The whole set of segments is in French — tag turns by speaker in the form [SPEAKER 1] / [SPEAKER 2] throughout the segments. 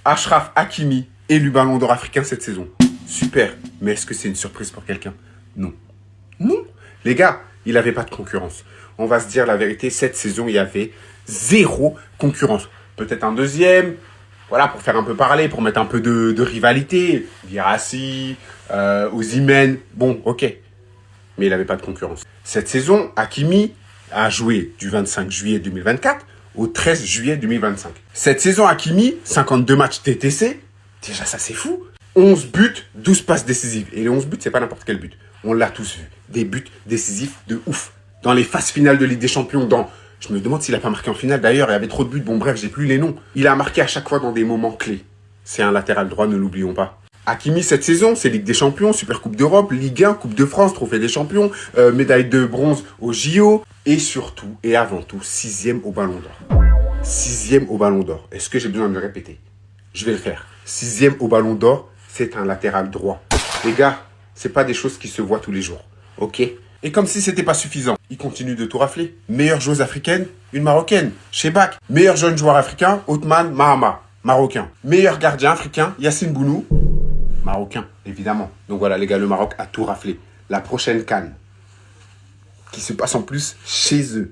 [SPEAKER 1] Achraf Hakimi, élu Ballon d'Or africain cette saison. Super. Mais est-ce que c'est une surprise pour quelqu'un? Non. Non. Les gars, il n'avait pas de concurrence. On va se dire la vérité, cette saison, il y avait zéro concurrence. Peut-être un deuxième, voilà, pour faire un peu parler, pour mettre un peu de rivalité. Guirassy, Osimhen, bon, ok. Mais il n'avait pas de concurrence. Cette saison, Hakimi a joué du 25 juillet 2024 au 13 juillet 2025. Cette saison, Hakimi, 52 matchs TTC, déjà ça c'est fou. 11 buts, 12 passes décisives. Et les 11 buts, c'est pas n'importe quel but. On l'a tous vu. Des buts décisifs de ouf. Dans les phases finales de Ligue des Champions, je me demande s'il a pas marqué en finale. D'ailleurs, il y avait trop de buts. Bon, bref, j'ai plus les noms. Il a marqué à chaque fois dans des moments clés. C'est un latéral droit, ne l'oublions pas. Hakimi, cette saison, c'est Ligue des Champions, Super Coupe d'Europe, Ligue 1, Coupe de France, Trophée des Champions, médaille de bronze au JO. Et surtout, et avant tout, 6e au Ballon d'Or. 6e au Ballon d'Or. Est-ce que j'ai besoin de le répéter? Je vais le faire. 6e au Ballon d'Or, c'est un latéral droit. Les gars, c'est pas des choses qui se voient tous les jours. Ok? Et comme si c'était pas suffisant, il continue de tout rafler. Meilleure joueuse africaine, une Marocaine, Chebak. Meilleur jeune joueur africain, Othman Mahama, Marocain. Meilleur gardien africain, Yacine Bounou, Marocain, évidemment. Donc voilà les gars, le Maroc a tout raflé. La prochaine CAN, qui se passe en plus chez eux.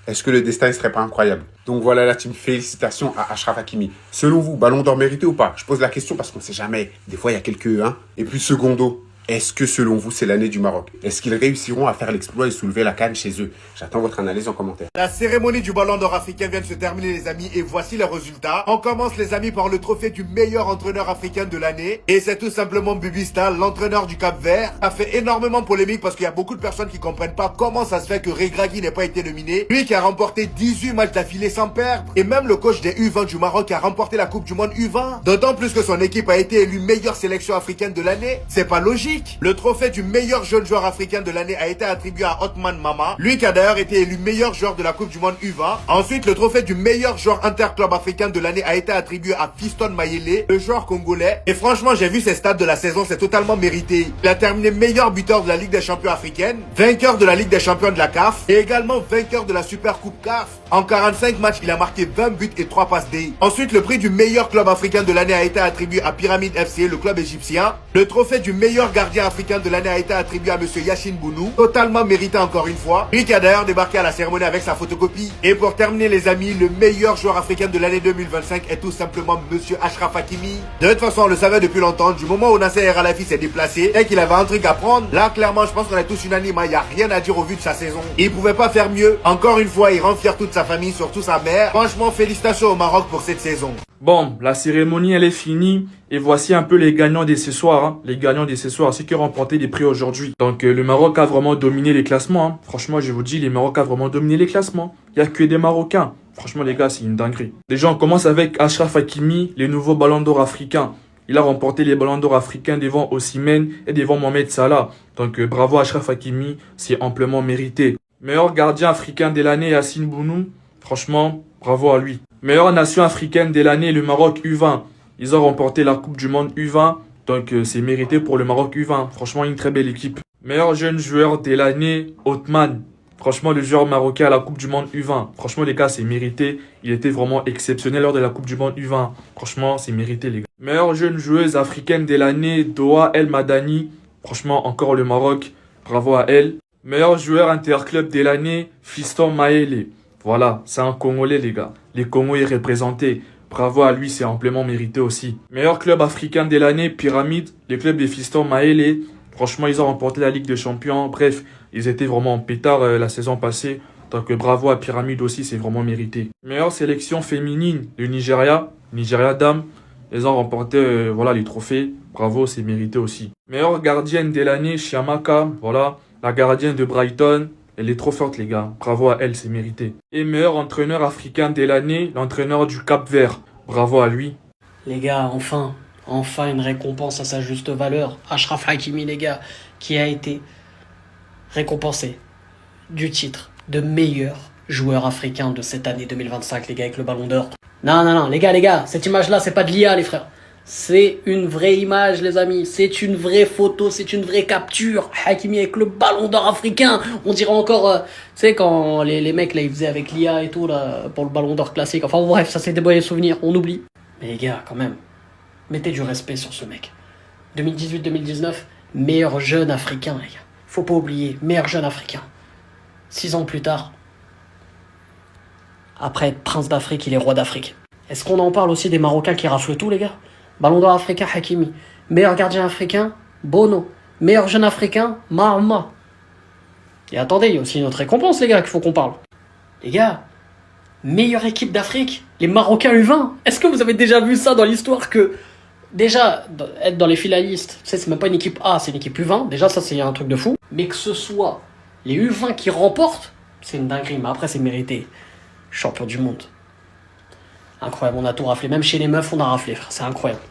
[SPEAKER 1] Est-ce que le destin ne serait pas incroyable? Donc voilà la team, félicitations à Achraf Hakimi. Selon vous, Ballon d'Or mérité ou pas? Je pose la question parce qu'on ne sait jamais. Des fois, il y a quelques... Et puis secondo, est-ce que selon vous, c'est l'année du Maroc? Est-ce qu'ils réussiront à faire l'exploit et soulever la CAN chez eux? J'attends votre analyse en commentaire.
[SPEAKER 2] La cérémonie du Ballon d'Or africain vient de se terminer les amis et voici les résultats. On commence les amis par le trophée du meilleur entraîneur africain de l'année. Et c'est tout simplement Bubi Stal, l'entraîneur du Cap-Vert. Ça fait énormément polémique parce qu'il y a beaucoup de personnes qui comprennent pas comment ça se fait que Regragui n'ait pas été nominé. Lui qui a remporté 18 matchs d'affilée sans perdre. Et même le coach des U20 du Maroc qui a remporté la Coupe du Monde U20. D'autant plus que son équipe a été élue meilleure sélection africaine de l'année. C'est pas logique. Le trophée du meilleur jeune joueur africain de l'année a été attribué à Othman Mama. Lui qui a d'ailleurs été élu meilleur joueur de la Coupe du Monde U20. Ensuite, le trophée du meilleur joueur interclub africain de l'année a été attribué à Fiston Mayele, le joueur congolais. Et franchement, j'ai vu ses stats de la saison, c'est totalement mérité. Il a terminé meilleur buteur de la Ligue des Champions africaine, vainqueur de la Ligue des Champions de la CAF et également vainqueur de la Super Coupe CAF. En 45 matchs, il a marqué 20 buts et 3 passes D. Ensuite, le prix du meilleur club africain de l'année a été attribué à Pyramide FC, le club égyptien. Le trophée du meilleur gardien africain de l'année a été attribué à monsieur Yacine Bounou, totalement mérité encore une fois. Lui qui a d'ailleurs débarqué à la cérémonie avec sa photocopie. Et pour terminer les amis, le meilleur joueur africain de l'année 2025 est tout simplement monsieur Achraf Hakimi. De toute façon, on le savait depuis longtemps, du moment où Nasser El Khelaifi s'est déplacé et qu'il avait un truc à prendre, là clairement je pense qu'on est tous unanimes, il n'y a rien à dire au vu de sa saison. Il pouvait pas faire mieux. Encore une fois, il rend fier toute sa famille, surtout sa mère. Franchement, félicitations au Maroc pour cette saison.
[SPEAKER 3] Bon, la cérémonie elle est finie et voici un peu les gagnants de ce soir. Les gagnants de ce soir, ceux qui ont remporté des prix aujourd'hui. Donc le Maroc a vraiment dominé les classements. Franchement, je vous dis, le Maroc a vraiment dominé les classements. Il n'y a que des Marocains. Franchement les gars, c'est une dinguerie. Déjà, on commence avec Achraf Hakimi, les nouveaux ballons d'or africains. Il a remporté les ballons d'or africains devant Osimhen et devant Mohamed Salah. Donc bravo Achraf Hakimi, c'est amplement mérité. Meilleur gardien africain de l'année, Yacine Bounou. Franchement, bravo à lui. Meilleure nation africaine de l'année, le Maroc U20. Ils ont remporté la Coupe du Monde U20. Donc c'est mérité pour le Maroc U20. Franchement, une très belle équipe. Meilleur jeune joueur de l'année, Othman. Franchement, le joueur marocain à la Coupe du Monde U20. Franchement, les gars, c'est mérité. Il était vraiment exceptionnel lors de la Coupe du Monde U20. Franchement, c'est mérité, les gars. Meilleure jeune joueuse africaine de l'année, Doha El Madani. Franchement, encore le Maroc. Bravo à elle. Meilleur joueur interclub de l'année, Fiston Mayele. Voilà, c'est un Congolais, les gars. Les Congos est représenté. Bravo à lui, c'est amplement mérité aussi. Meilleur club africain de l'année, Pyramide. Le club des Fiston Mayele. Franchement, ils ont remporté la Ligue des Champions. Bref, ils étaient vraiment en pétard la saison passée. Donc bravo à Pyramide aussi, c'est vraiment mérité. Meilleure sélection féminine, le Nigeria. Nigeria Dames. Ils ont remporté voilà, les trophées. Bravo, c'est mérité aussi. Meilleure gardienne de l'année, Chiamaka. Voilà, la gardienne de Brighton. Elle est trop forte, les gars. Bravo à elle, c'est mérité. Et meilleur entraîneur africain de l'année, l'entraîneur du Cap-Vert. Bravo à lui.
[SPEAKER 4] Les gars, enfin une récompense à sa juste valeur. Achraf Hakimi, les gars, qui a été récompensé du titre de meilleur joueur africain de cette année 2025, les gars, avec le Ballon d'Or. Non, les gars, cette image-là, c'est pas de l'IA, les frères. C'est une vraie image, les amis. C'est une vraie photo, c'est une vraie capture. Hakimi avec le ballon d'or africain. On dirait encore, tu sais, quand les mecs, là, ils faisaient avec l'IA et tout, là, pour le ballon d'or classique. Enfin, bref, ça, c'est des beaux souvenirs. On oublie. Mais les gars, quand même, mettez du respect sur ce mec. 2018-2019, meilleur jeune africain, les gars. Faut pas oublier, meilleur jeune africain. 6 ans plus tard, après être prince d'Afrique, il est roi d'Afrique. Est-ce qu'on en parle aussi des Marocains qui raflent tout, les gars? Ballon d'or africain, Hakimi. Meilleur gardien africain, Bono. Meilleur jeune africain, Mahama. Et attendez, il y a aussi une autre récompense, les gars, qu'il faut qu'on parle. Les gars, meilleure équipe d'Afrique, les Marocains U20. Est-ce que vous avez déjà vu ça dans l'histoire que... Déjà, être dans les finalistes, tu sais, c'est même pas une équipe A, c'est une équipe U20. Déjà, ça, c'est un truc de fou. Mais que ce soit les U20 qui remportent, c'est une dinguerie. Mais après, c'est mérité. Champion du monde. Incroyable, on a tout raflé. Même chez les meufs, on a raflé, frère. C'est incroyable.